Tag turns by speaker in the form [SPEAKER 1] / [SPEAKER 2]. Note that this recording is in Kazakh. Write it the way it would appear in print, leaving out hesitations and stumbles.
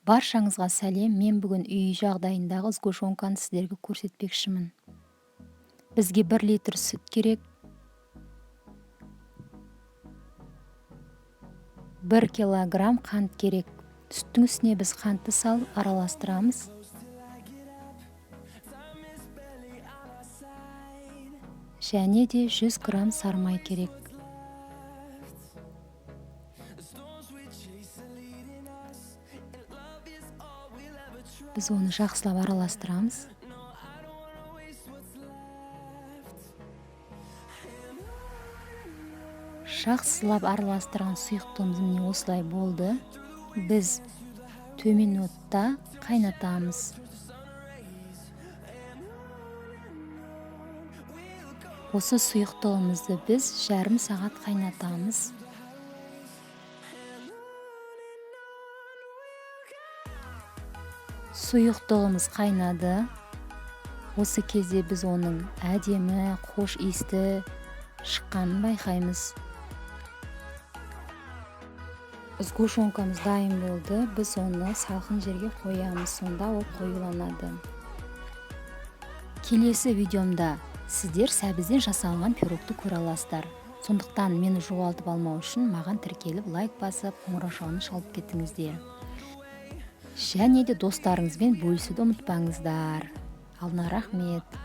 [SPEAKER 1] Баршаңызға сәлем, мен бүгін үй жағдайындағы сгущенканы сіздерге көрсетпекшімін. Бізге 1 литр сүт керек, 1 килограмм қант керек. Сүттің үстіне біз қантты салып араластырамыз. Және де 100 грамм сары май керек. Біз оны жақсылап араластырамыз. Жақсылап араластырған сұйықтығымыз міне осылай болды. Біз төмен отта қайнатамыз. Осы сұйықтығымызды біз жарым сағат қайнатамыз. Сұйықтығымыз қайнады. Осы кезде біз оның әдемі, хош иісті шыққанын байқаймыз. Сгущенкамыз дайын болды. Біз оны салқын жерге қоямыз, сонда ол қоюланады. Келесі видеомда сіздер сәбізден жасалған пирогты көре аласыздар. Сондықтан мені жоғалтып алмау үшін маған тіркеліп, лайк басып, қоңыраушаны шалып кетіңіздер. Және де достарыңызбен бөлісуді ұмытпаңыздар. Алдына рахмет.